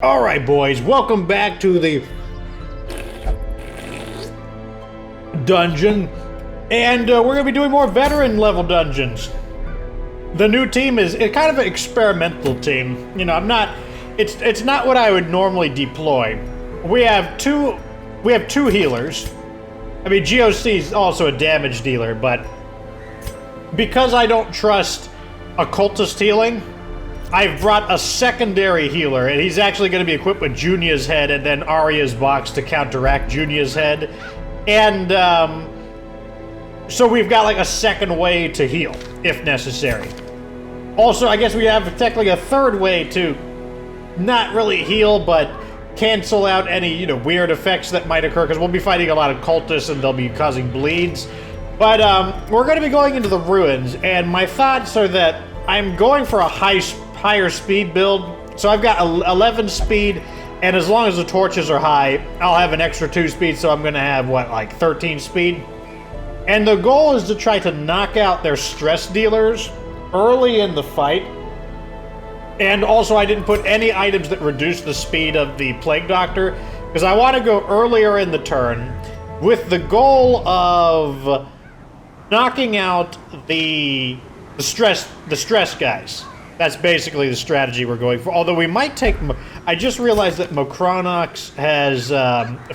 Alright boys, welcome back to the dungeon, and we're going to be doing more veteran level dungeons. The new team is kind of an experimental team. You know, it's not what I would normally deploy. We have two healers. I mean, GOC is also a damage dealer, but because I don't trust occultist healing, I've brought a secondary healer, and he's actually going to be equipped with Junia's head and then Arya's box to counteract Junia's head. And so we've got like a second way to heal, if necessary. Also, I guess we have technically a third way to not really heal, but cancel out any, you know, weird effects that might occur, because we'll be fighting a lot of cultists and they'll be causing bleeds. But we're going to be going into the ruins, and my thoughts are that I'm going for a higher speed build. So I've got 11 speed, and as long as the torches are high, I'll have an extra 2 speed, so I'm going to have, what, like 13 speed? And the goal is to try to knock out their stress dealers early in the fight. And also, I didn't put any items that reduce the speed of the Plague Doctor, because I want to go earlier in the turn with the goal of knocking out the stress guys. That's basically the strategy we're going for. Although we might take... I just realized that Mokronox has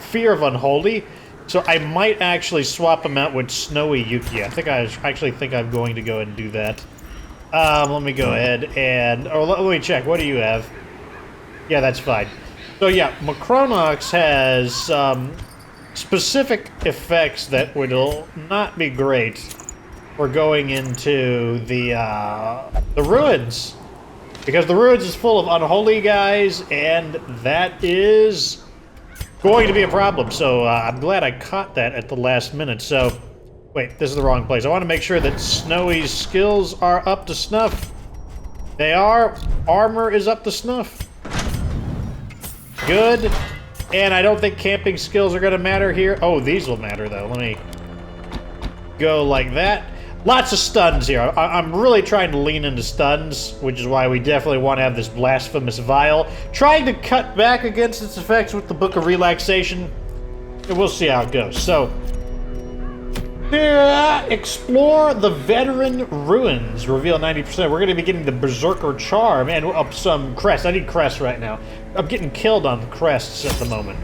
Fear of Unholy, so I might actually swap him out with Snowy Yuki. I actually think I'm going to go ahead and do that. Let me go ahead and... Oh, let me check. What do you have? Yeah, that's fine. So yeah, Mokronox has specific effects that will not be great. We're going into the ruins, because the ruins is full of unholy guys, and that is going to be a problem. So I'm glad I caught that at the last minute. So, wait, this is the wrong place. I want to make sure that Snowy's skills are up to snuff. They are. Armor is up to snuff. Good. And I don't think camping skills are going to matter here. Oh, these will matter, though. Let me go like that. Lots of stuns here. I'm really trying to lean into stuns, which is why we definitely want to have this blasphemous vial. Trying to cut back against its effects with the Book of Relaxation. And we'll see how it goes. So, explore the veteran ruins. Reveal 90%. We're going to be getting the Berserker Charm and up some crests. I need crests right now. I'm getting killed on crests at the moment.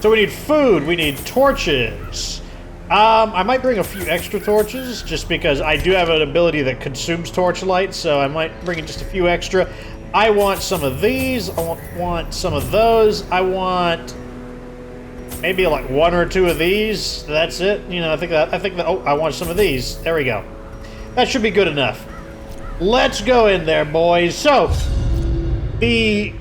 So we need food. We need torches. I might bring a few extra torches, just because I do have an ability that consumes torchlight, so I might bring in just a few extra. I want some of these, I want some of those, I want maybe like 1 or 2 of these. That's it. You know, I think that, oh, I want some of these. There we go. That should be good enough. Let's go in there, boys. So, the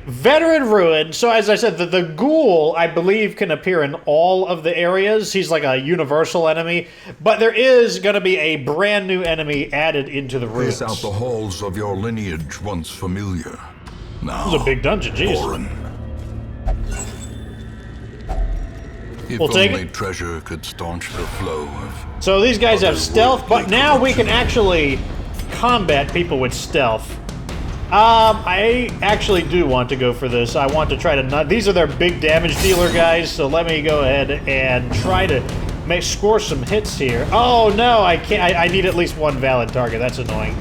veteran ruin. So as I said, the ghoul, I believe, can appear in all of the areas. He's like a universal enemy. But there is going to be a brand new enemy added into the ruins. Pace out the halls of your lineage once familiar. Now, this is a big dungeon, jeez. Foreign. If We'll take only it. treasure could staunch the flow of... So these guys have stealth, but now we can actually combat people with stealth. I actually do want to go for this. I want to try to these are their big damage dealer guys, so let me go ahead and try to score some hits here. Oh no, I can't. I need at least 1 valid target. That's annoying.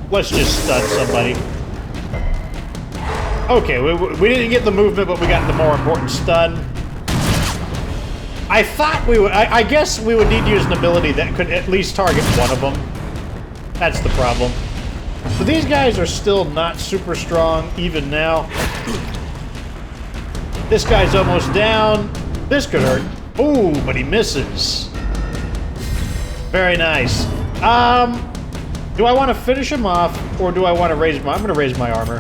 Let's just stun somebody. Okay, we didn't get the movement, but we got the more important stun. I thought we would. I guess we would need to use an ability that could at least target one of them. That's the problem. So these guys are still not super strong, even now. This guy's almost down. This could hurt. Ooh, but he misses. Very nice. Do I want to finish him off, or do I want to raise my... I'm going to raise my armor.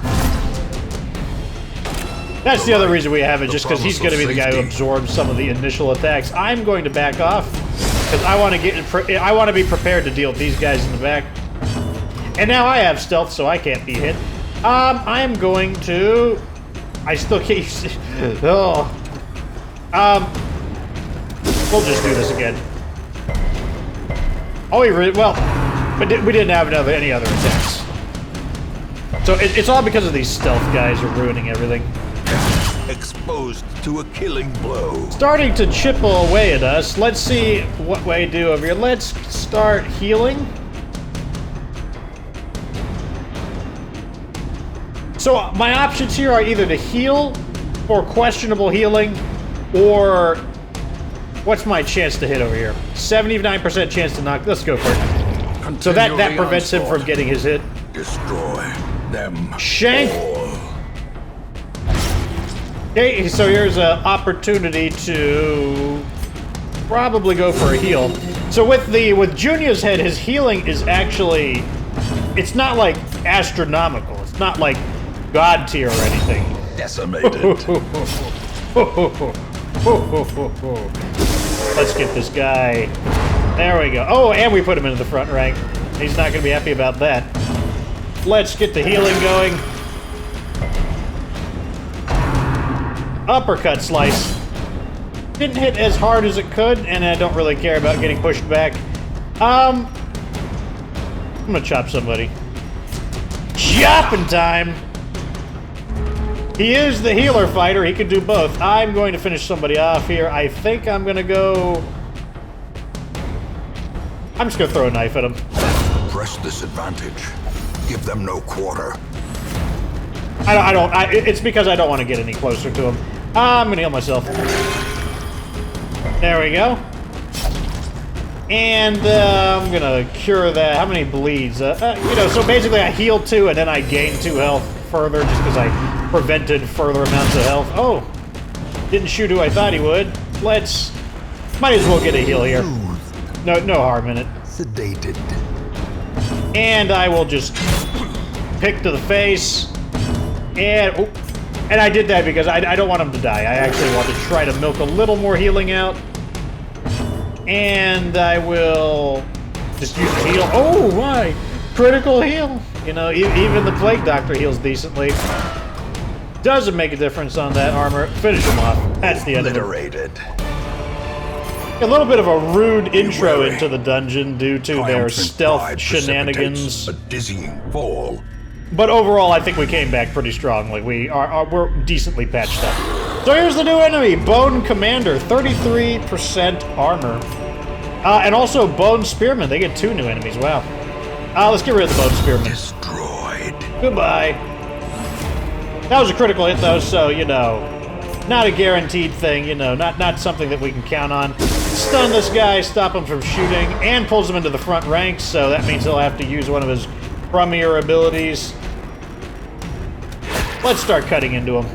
That's the other reason we have it, just because he's going to be the guy who absorbs some of the initial attacks. I'm going to back off, because I want to be prepared to deal with these guys in the back. And now I have stealth, so I can't be hit. I'm going to... I still can't... Oh. We'll just do this again. Oh, well, but we didn't have any other attacks. So it's all because of these stealth guys are ruining everything. Exposed to a killing blow. Starting to chip away at us. Let's see what we do over here. Let's start healing. So my options here are either to heal for questionable healing, or what's my chance to hit over here? 79% chance to knock. Let's go for it. So that prevents him from getting his hit. Destroy them. Shank. all. Okay, so here's an opportunity to probably go for a heal. So with Junior's head, his healing is actually, it's not like astronomical. It's not like God tier or anything. Decimated. Let's get this guy. There we go. Oh, and we put him into the front rank. He's not going to be happy about that. Let's get the healing going. Uppercut slice. Didn't hit as hard as it could, and I don't really care about getting pushed back. I'm gonna chop somebody. Chopping time! He is the healer fighter, he could do both. I'm going to finish somebody off here. I think I'm gonna go... I'm just gonna throw a knife at him. Press this advantage. Give them no quarter. It's because I don't want to get any closer to him. I'm gonna heal myself. There we go. And I'm gonna cure that. How many bleeds? You know, so basically I heal 2 and then I gain 2 health further just because I prevented further amounts of health. Oh, didn't shoot who I thought he would. Might as well get a heal here. No harm in it. Sedated. And I will just pick to the face. And I did that because I don't want him to die. I actually want to try to milk a little more healing out. And I will just use the heal. Oh my! Critical heal! You know, even the Plague Doctor heals decently. Doesn't make a difference on that armor. Finish him off. That's the end of it. A little bit of a rude intro into the dungeon due to their stealth shenanigans. A dizzying fall. But overall, I think we came back pretty strongly. We're decently patched up. So here's the new enemy, Bone Commander, 33% armor. And also Bone Spearman, they get 2 new enemies, wow. Let's get rid of the Bone Spearman. Destroyed. Goodbye. That was a critical hit though, so, you know, not a guaranteed thing, you know, not something that we can count on. Stun this guy, stop him from shooting, and pulls him into the front ranks, so that means he'll have to use one of his premier abilities. Let's start cutting into him.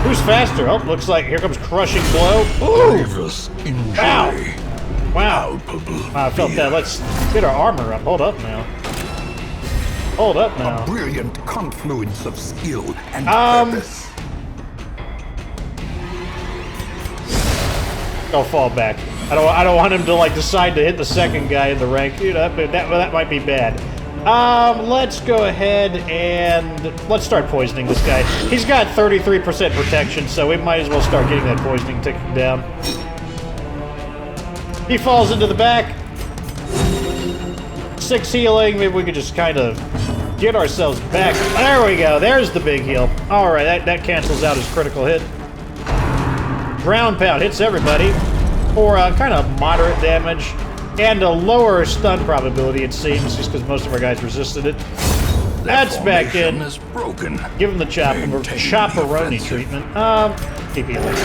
Who's faster? Oh, looks like here comes Crushing Blow. Ooh! Wow! Wow. I felt that. Let's get our armor up. Hold up now. Hold up now. A brilliant confluence of skill and purpose. I'll fall back. I don't want him to like decide to hit the second guy in the rank. You know, that might be bad. Let's go ahead and let's start poisoning this guy. He's got 33% protection, so we might as well start getting that poisoning ticking down. He falls into the back. 6 healing. Maybe we could just kind of get ourselves back. There we go. There's the big heal. All right, that cancels out his critical hit. Ground Pound hits everybody for kind of moderate damage and a lower stun probability, it seems, just because most of our guys resisted it. That's back in. Is broken. Give him the chopperoni treatment. Keep healing.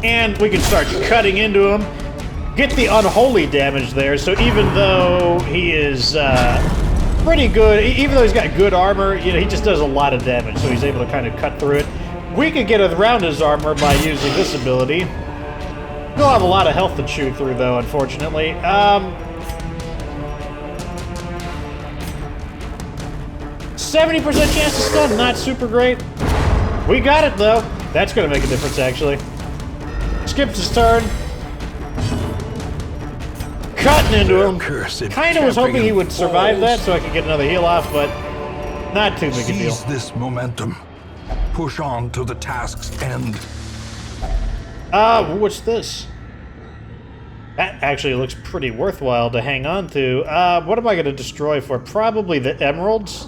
And we can start cutting into him. Get the unholy damage there, so even though he is pretty good, even though he's got good armor, you know, he just does a lot of damage, so he's able to kind of cut through it. We could get around his armor by using this ability. He'll have a lot of health to chew through, though, unfortunately. 70% chance to stun, not super great. We got it, though. That's going to make a difference, actually. Skips his turn. Cutting into him. Kind of was hoping he would survive that so I could get another heal off, but not too big a deal. Seize this momentum. Push on to the task's end. What's this? That actually looks pretty worthwhile to hang on to. What am I going to destroy for? Probably the emeralds.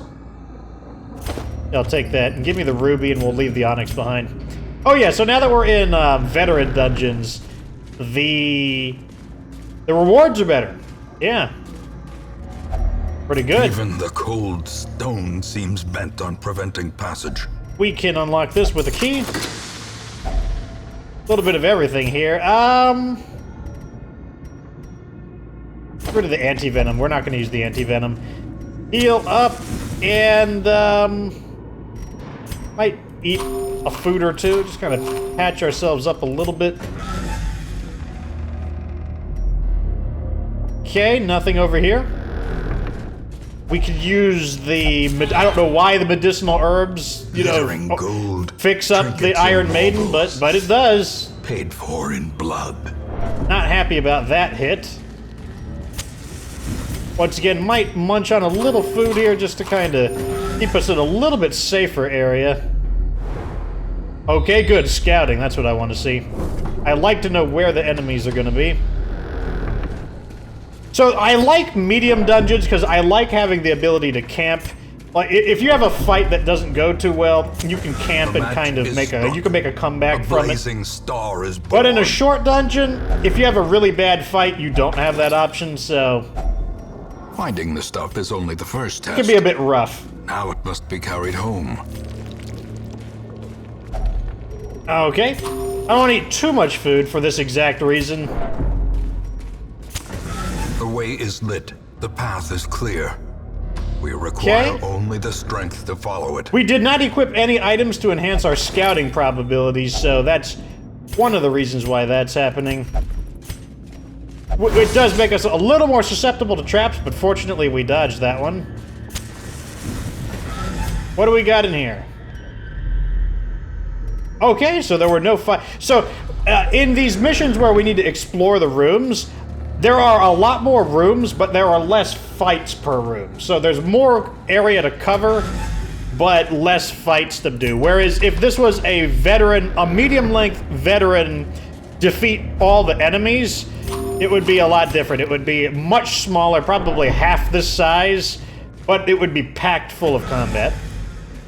I'll take that, and give me the ruby, and we'll leave the onyx behind. Oh yeah, so now that we're in veteran dungeons, the rewards are better. Yeah. Pretty good. Even the cold stone seems bent on preventing passage. We can unlock this with a key. A little bit of everything here. Get rid of the anti-venom. We're not going to use the anti-venom. Heal up, and might eat a food or two. Just kind of patch ourselves up a little bit. Okay, nothing over here. We could use the... I don't know why the medicinal herbs, you know, gold, fix up the Iron Maiden, but it does. Paid for in blood. Not happy about that hit. Once again, might munch on a little food here just to kind of keep us in a little bit safer area. Okay, good. Scouting, that's what I want to see. I like to know where the enemies are going to be. So I like medium dungeons because I like having the ability to camp. Like if you have a fight that doesn't go too well, you can camp and kind of make a comeback from it. Blazing star is born. But in a short dungeon, if you have a really bad fight, you don't have that option. So finding the stuff is only the first test. It can be a bit rough. Now it must be carried home. Okay. I don't want to eat too much food for this exact reason. The way is lit. The path is clear. We require only the strength to follow it. We did not equip any items to enhance our scouting probabilities, so that's one of the reasons why that's happening. It does make us a little more susceptible to traps, but fortunately we dodged that one. What do we got in here? Okay, so there were no So, in these missions where we need to explore the rooms, there are a lot more rooms, but there are less fights per room. So there's more area to cover, but less fights to do. Whereas if this was a medium-length veteran, defeat all the enemies, it would be a lot different. It would be much smaller, probably half this size, but it would be packed full of combat.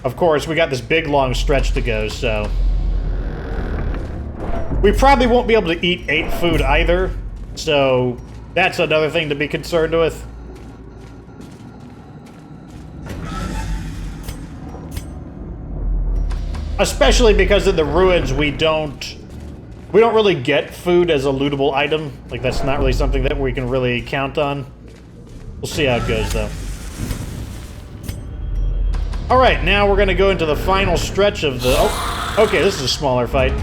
Of course, we got this big, long stretch to go, so... We probably won't be able to eat 8 food either. So, that's another thing to be concerned with. Especially because in the ruins we don't really get food as a lootable item. Like, that's not really something that we can really count on. We'll see how it goes, though. Alright, now we're gonna go into the final stretch of the... Oh, okay, this is a smaller fight.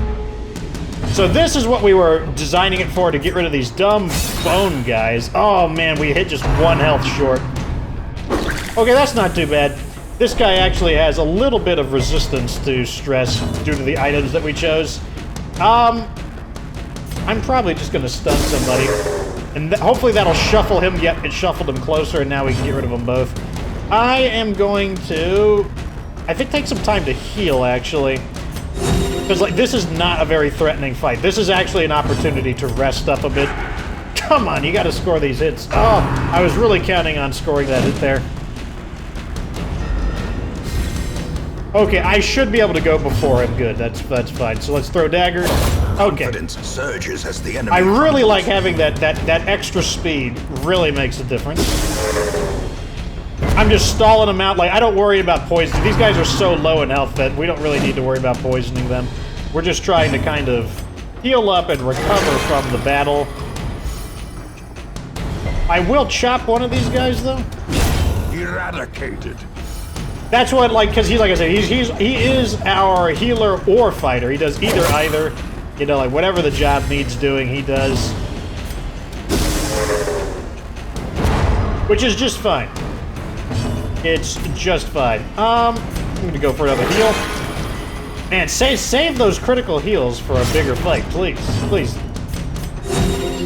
So this is what we were designing it for, to get rid of these dumb bone guys. Oh man, we hit just 1 health short. Okay, that's not too bad. This guy actually has a little bit of resistance to stress due to the items that we chose. I'm probably just gonna stun somebody. And hopefully that'll shuffle him. Yep, it shuffled him closer, and now we can get rid of them both. I am going to... I think take some time to heal, actually. Because, like, this is not a very threatening fight. This is actually an opportunity to rest up a bit. Come on, you gotta score these hits. Oh, I was really counting on scoring that hit there. Okay, I should be able to go before him. Good, that's fine. So let's throw daggers. Okay. Confidence surges as the enemy I really like having that extra speed. Really makes a difference. I'm just stalling them out. Like, I don't worry about poison. These guys are so low in health that we don't really need to worry about poisoning them. We're just trying to kind of heal up and recover from the battle. I will chop one of these guys, though. eradicated. That's what, like, because he's, like I said, he is our healer or fighter. He does either. You know, like, whatever the job needs doing, he does. Which is just fine. It's just fine. I'm gonna go for another heal. Man, save those critical heals for a bigger fight, please. Please.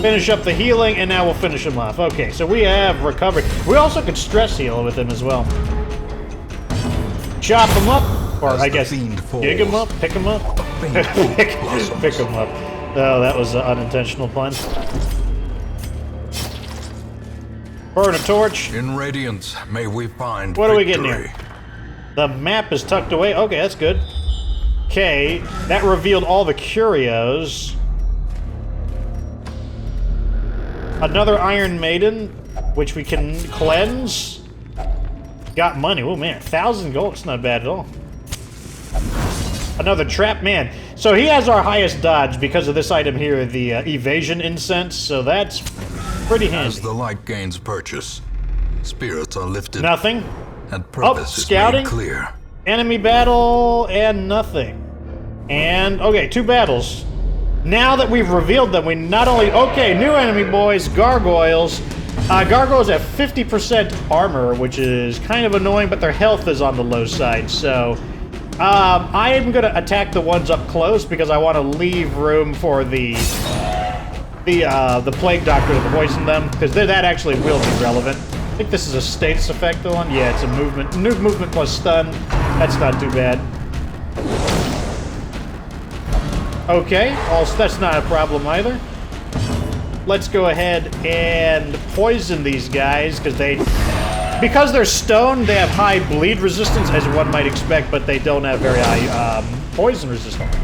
Finish up the healing, and now we'll finish him off. Okay, so we have recovered. We also could stress heal with him as well. Chop him up, or I guess dig him up, pick him up. Pick him up. Oh, that was an unintentional pun. Burn a torch. In Radiance, may we find What are we victory. getting here? The map is tucked away. Okay, that's good. Okay, that revealed all the curios. Another Iron Maiden, which we can cleanse. Got money. Oh man, 1,000 gold. It's not bad at all. Another trap man. So he has our highest dodge because of this item here, the evasion incense. So that's pretty handy. As the light gains purchase, spirits are lifted. Nothing. And purpose scouting. is made clear. Enemy battle and nothing. And okay, 2 battles. Now that we've revealed them, we not only new enemy boys, gargoyles. Gargoyles have 50% armor, which is kind of annoying, but their health is on the low side. So I am gonna attack the ones up close because I want to leave room for the plague doctor to poison them, because that actually will be relevant. I think this is a status effect one. Yeah, it's a movement. New movement plus stun. That's not too bad. Okay, also that's not a problem either. Let's go ahead and poison these guys because they're stone. They have high bleed resistance, as one might expect, but they don't have very high poison resistance.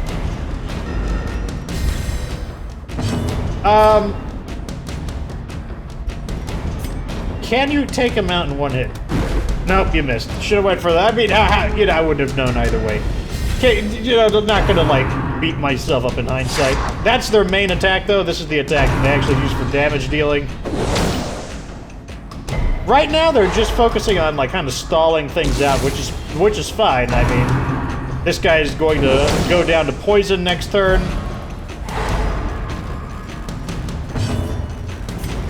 Can you take him out in one hit? Nope, you missed. Should have went for that. I mean, I wouldn't have known either way. Okay, I'm not gonna like beat myself up in hindsight. That's their main attack, though. This is the attack they actually use for damage dealing. Right now, they're just focusing on like kind of stalling things out, which is fine. I mean, this guy is going to go down to poison next turn.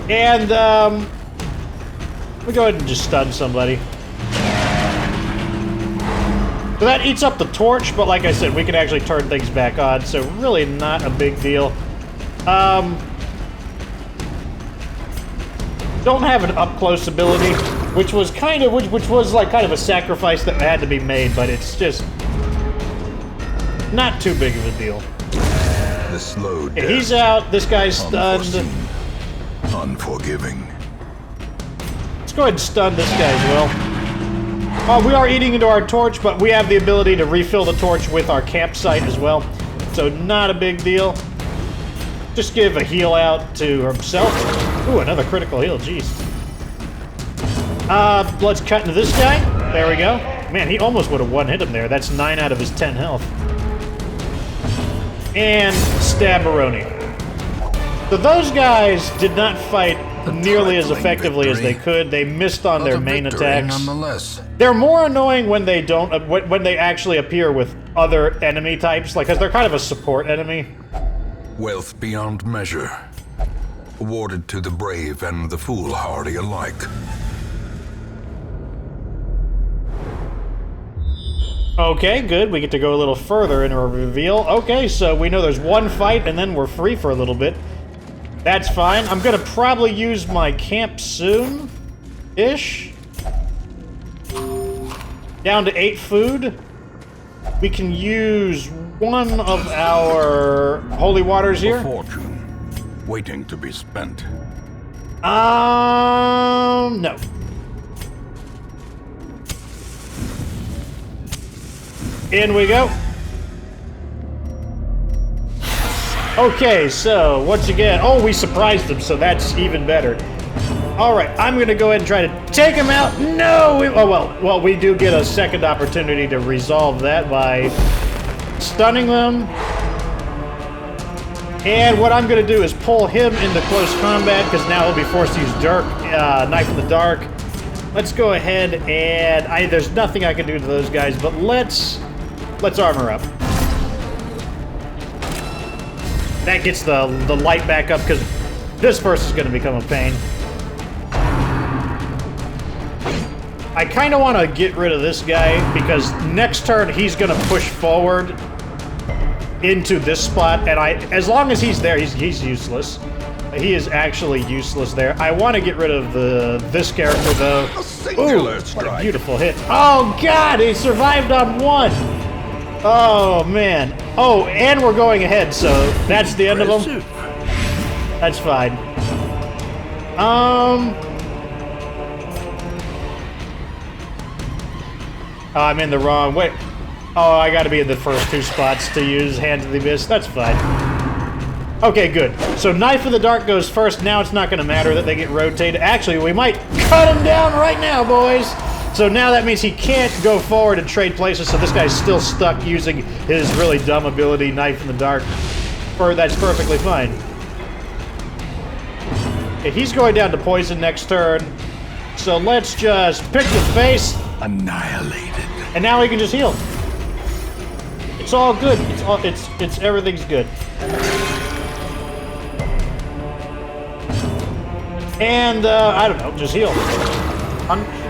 And, we go ahead and just stun somebody. So that eats up the torch, but like I said, we can actually turn things back on, so really not a big deal. Don't have an up-close ability, which was kind of a sacrifice that had to be made, but it's just not too big of a deal. The slow death. He's out. This guy's stunned. Unforgiving. Let's go ahead and stun this guy as well. We are eating into our torch, but we have the ability to refill the torch with our campsite as well. So not a big deal. Just give a heal out to himself. Ooh, another critical heal, jeez. Let's cut into this guy. There we go. Man, he almost would have one-hit him there. That's 9 out of his 10 health. And Stabberoni. So those guys did not fight nearly as effectively as they could. They missed on their main attacks. Nonetheless. They're more annoying when they don't, when they actually appear with other enemy types, like, because they're kind of a support enemy. Wealth beyond measure, awarded to the brave and the foolhardy alike. Okay, good. We get to go a little further in our reveal. Okay, so we know there's one fight, and then we're free for a little bit. That's fine. I'm gonna probably use my camp soon-ish. Down to 8 food. We can use one of our holy waters here. A fortune, waiting to be spent. No. In we go. Okay, so once again, oh, we surprised them, so that's even better. All right, I'm gonna go ahead and try to take him out. No, well, we do get a second opportunity to resolve that by stunning them. And what I'm gonna do is pull him into close combat because now he'll be forced to use knife in the dark. Let's go ahead and there's nothing I can do to those guys, but let's armor up. That gets the light back up because this person's gonna become a pain. I kind of want to get rid of this guy because next turn he's going to push forward into this spot, and as long as he's there, he's useless. He is actually useless there. I want to get rid of this character though. Ooh, what a beautiful hit! Oh God, he survived on 1. Oh man. Oh, and we're going ahead, so that's the end of him. That's fine. Oh, I'm in the wrong way. Oh, I gotta be in the first 2 spots to use Hand of the Abyss. That's fine. Okay, good. So Knife of the Dark goes first. Now it's not gonna matter that they get rotated. Actually, we might cut him down right now, boys. So now that means he can't go forward and trade places, so this guy's still stuck using his really dumb ability, Knife in the Dark. That's perfectly fine. Okay, he's going down to poison next turn. So let's just pick the face. Annihilated. And now he can just heal. It's all good. It's everything's good. And I don't know, just heal.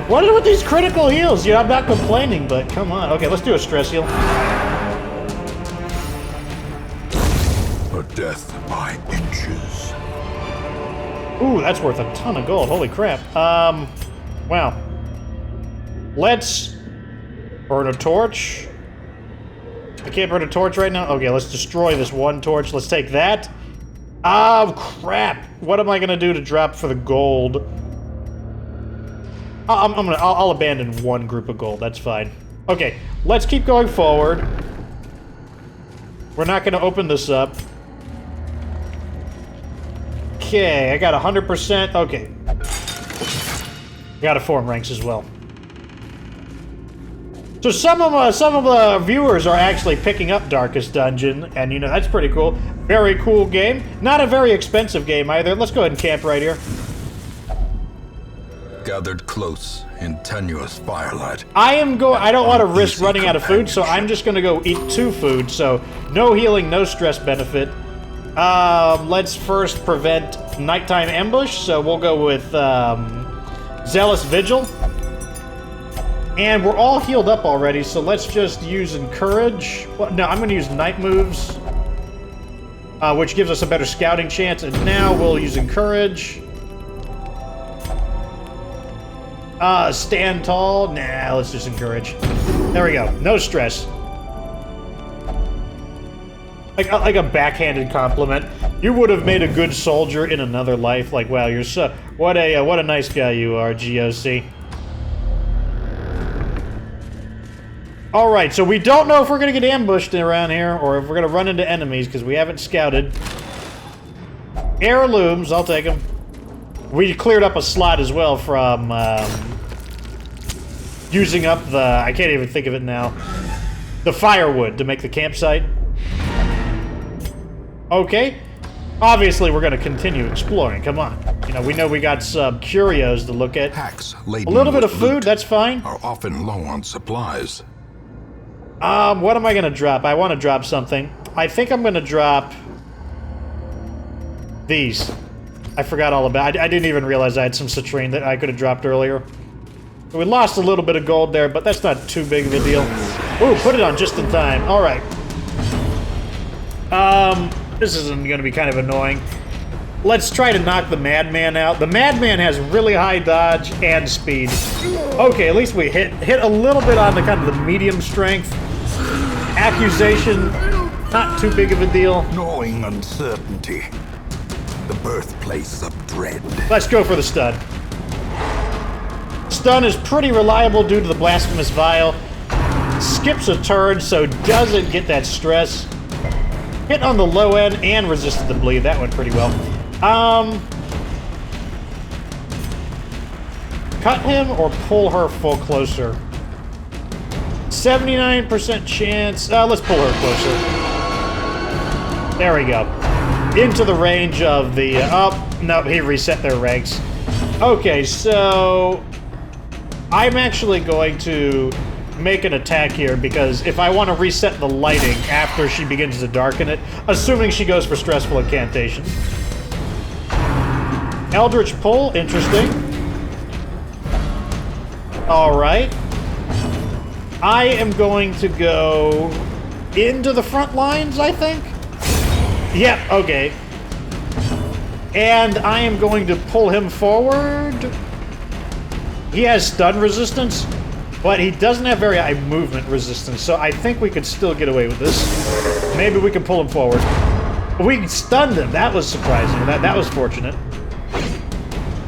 What is with these critical heals? I'm not complaining, but come on. Okay, let's do a stress heal. A death by inches. Ooh, that's worth a ton of gold. Holy crap. Wow. Let's burn a torch. I can't burn a torch right now? Okay, let's destroy this one torch. Let's take that. Oh, crap. What am I gonna do to drop for the gold? I'll abandon one group of gold. That's fine. Okay, let's keep going forward. We're not gonna open this up. Okay, I got 100%. Okay. Got to form ranks as well. So some of the viewers are actually picking up Darkest Dungeon, and that's pretty cool. Very cool game. Not a very expensive game either. Let's go ahead and camp right here. Gathered close in tenuous firelight. I don't want to risk running out of food, so I'm just going to go eat 2 food. So no healing, no stress benefit. Let's first prevent nighttime ambush. So we'll go with Zealous Vigil. And we're all healed up already, so let's just use Encourage. Well, no, I'm going to use Night Moves, which gives us a better scouting chance. And now we'll use Encourage. Stand Tall. Nah, let's just Encourage. There we go. No stress. Like a backhanded compliment. You would have made a good soldier in another life. Like, wow, you're so... What a nice guy you are, GOC. Alright, so we don't know if we're going to get ambushed around here, or if we're going to run into enemies, because we haven't scouted. Heirlooms, I'll take them. We cleared up a slot as well from using up the... I can't even think of it now. The firewood to make the campsite. Okay. Obviously, we're going to continue exploring. Come on. We know we got some curios to look at. Packs a little bit of food, that's fine. Are often low on supplies. What am I gonna drop? I want to drop something. I think I'm gonna drop these. I forgot all about it. I didn't even realize I had some citrine that I could have dropped earlier. We lost a little bit of gold there, but that's not too big of a deal. Ooh, put it on just in time. All right. This isn't gonna be kind of annoying. Let's try to knock the madman out. The madman has really high dodge and speed. Okay, at least we hit a little bit on the kind of the medium strength. Accusation, not too big of a deal. Gnawing uncertainty. The birthplace of dread. Let's go for the stun. Stun is pretty reliable due to the Blasphemous Vial. Skips a turn, so doesn't get that stress. Hit on the low end and resisted the bleed. That went pretty well. Cut him or pull her full closer. 79% chance. Let's pull her closer. There we go. Into the range of the... no, he reset their ranks. Okay, so... I'm actually going to make an attack here, because if I want to reset the lighting after she begins to darken it, assuming she goes for Stressful Incantation. Eldritch Pull, interesting. Alright. I am going to go into the front lines, I think? Yep, okay. And I am going to pull him forward. He has stun resistance, but he doesn't have very high movement resistance, so I think we could still get away with this. Maybe we can pull him forward. We stunned him. That was surprising. That was fortunate.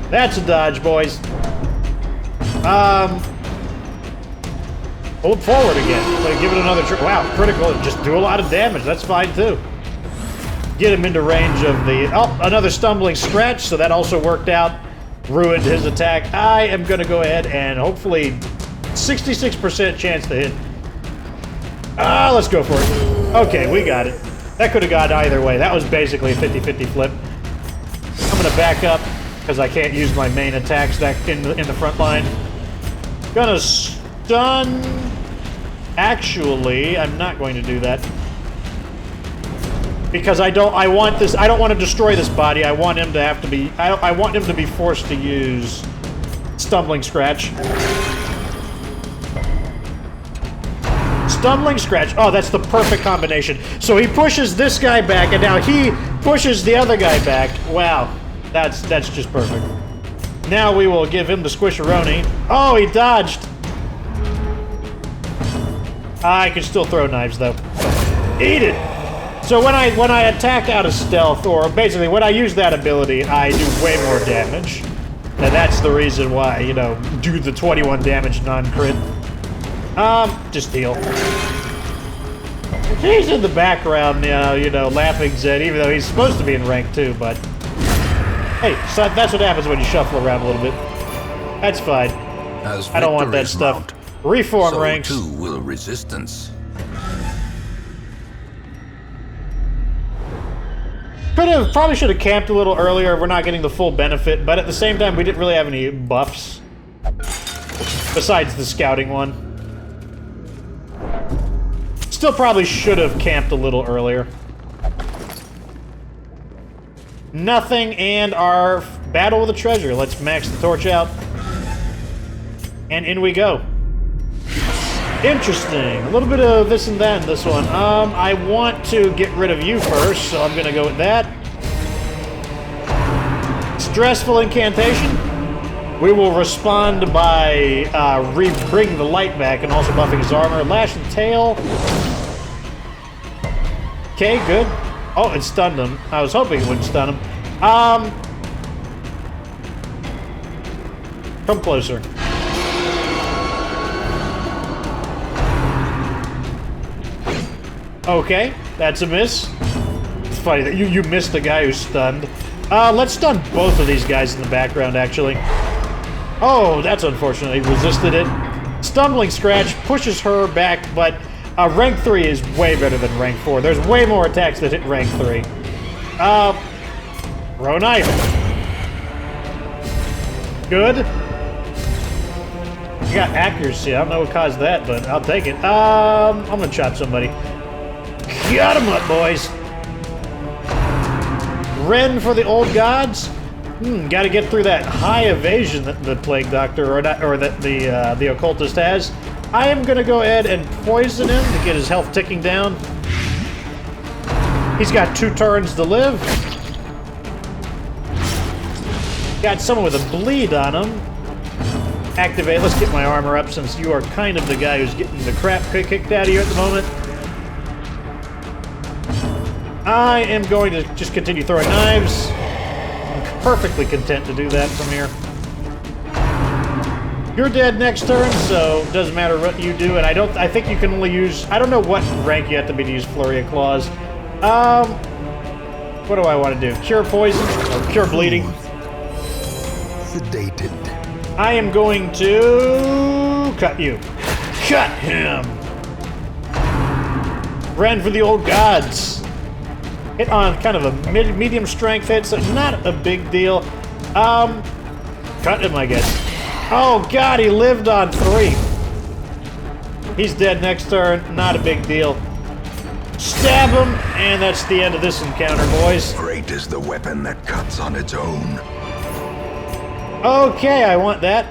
That's a dodge, boys. Hold forward again. Like, give it another try. Wow, critical. Just do a lot of damage. That's fine, too. Get him into range of the... Oh, another stumbling scratch, so that also worked out. Ruined his attack. I am going to go ahead and hopefully 66% chance to hit. Let's go for it. Okay, we got it. That could have gone either way. That was basically a 50-50 flip. I'm going to back up because I can't use my main attacks in the front line. Gonna stun... Actually, I'm not going to do that. Because I don't want to destroy this body. I want him to have to be... I want him to be forced to use Stumbling Scratch. Stumbling Scratch. Oh, that's the perfect combination. So he pushes this guy back, and now he pushes the other guy back. Wow. That's just perfect. Now we will give him the Squisheroni. Oh, he dodged. I can still throw knives, though. Eat it! So when I attack out of stealth, or basically when I use that ability, I do way more damage. And that's the reason why, you know, do the 21 damage non-crit. Just heal. He's in the background now, you know, laughing Zed, even though he's supposed to be in rank 2, but... Hey, so that's what happens when you shuffle around a little bit. That's fine. I don't want that stuff. Mount, Reform so ranks. Too will resistance. Probably should have camped a little earlier. We're not getting the full benefit, but at the same time, we didn't really have any buffs. Besides the scouting one. Still probably should have camped a little earlier. Nothing, and our battle with the treasure. Let's max the torch out. And in we go. Interesting. A little bit of this and that in this one. I want to get rid of you first, so I'm gonna go with that. Stressful incantation. We will respond by bringing the light back and also buffing his armor. Lash and tail. Okay, good. Oh, it stunned him. I was hoping it wouldn't stun him. Come closer. Okay, that's a miss. It's funny that you missed the guy who's stunned. Let's stun both of these guys in the background, actually. Oh, that's unfortunate. He resisted it. Stumbling Scratch pushes her back, but rank 3 is way better than rank 4. There's way more attacks that hit rank 3. Throw knife. Good. You got accuracy. I don't know what caused that, but I'll take it. I'm gonna chop somebody. Got him up, boys. Ren for the old gods. Gotta get through that high evasion that the Plague Doctor or that the occultist has. I am gonna go ahead and poison him to get his health ticking down. He's got 2 turns to live. Got someone with a bleed on him. Activate. Let's get my armor up since you are kind of the guy who's getting the crap kicked out of you at the moment. I am going to just continue throwing knives. I'm perfectly content to do that from here. You're dead next turn, so it doesn't matter what you do, and I think you can only use... I don't know what rank you have to be to use Flurry of Claws. What do I want to do? Cure poison? Or cure bleeding? Sedated. I am going to... cut you. Cut him! Ran for the old gods. Hit on kind of a medium strength hit, so not a big deal. Cut him, I guess. Oh god, he lived on 3. He's dead next turn, not a big deal. Stab him, and that's the end of this encounter, boys. Great is the weapon that cuts on its own. Okay, I want that.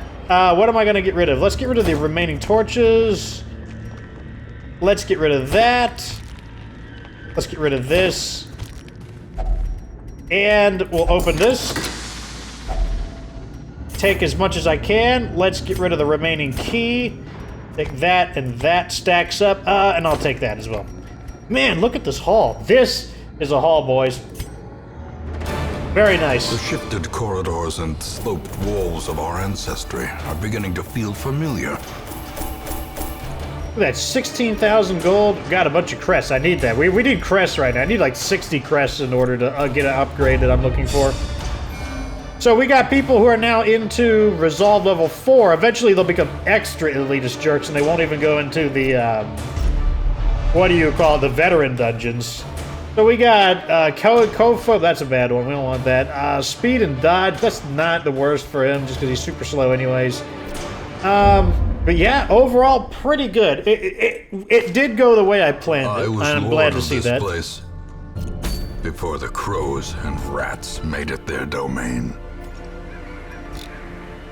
What am I gonna get rid of? Let's get rid of the remaining torches. Let's get rid of that. Let's get rid of this. And we'll open this. Take as much as I can. Let's get rid of the remaining key. Take that, and that stacks up. And I'll take that as well. Man, look at this hall. This is a hall, boys. Very nice. The shifted corridors and sloped walls of our ancestry are beginning to feel familiar. at that, 16,000 gold. Got a bunch of crests. I need that. We need crests right now. I need like 60 crests in order to get an upgrade that I'm looking for. So we got people who are now into Resolve level 4. Eventually they'll become extra elitist jerks and they won't even go into the, what do you call it, the veteran dungeons. So we got Kofa, that's a bad one, we don't want that. Speed and dodge, that's not the worst for him just because he's super slow anyways. But yeah, overall pretty good. It did go the way I planned it, and I'm glad to see that. Place before the crows and rats made it their domain.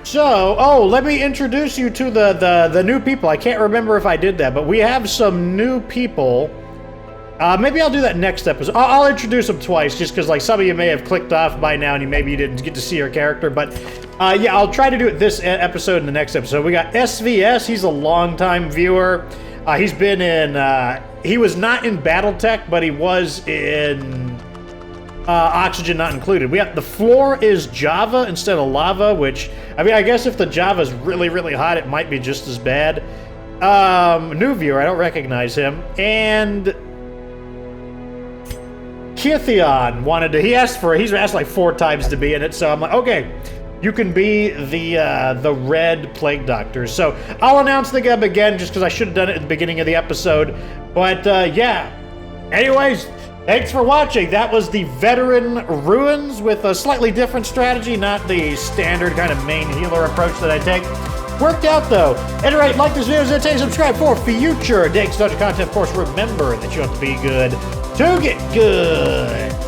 So, let me introduce you to the new people. I can't remember if I did that, but we have some new people. Maybe I'll do that next episode. I'll introduce them twice, just because like some of you may have clicked off by now, and you didn't get to see your character. But yeah, I'll try to do it this episode and the next episode. We got SVS. He's a longtime viewer. He's been in. He was not in BattleTech, but he was in Oxygen Not Included. We got the floor is Java instead of lava, which I mean, I guess if the Java's really, really hot, it might be just as bad. New viewer. I don't recognize him. And Kithion he's asked like 4 times to be in it, so I'm like, okay, you can be the red plague doctor. So I'll announce the game again just because I should have done it at the beginning of the episode. But yeah, anyways, thanks for watching. That was the Veteran Ruins with a slightly different strategy, not the standard kind of main healer approach that I take. Worked out though. At any rate, like this video, and subscribe for future Dake's Dungeon content. Of course, remember that you have to be good to get good.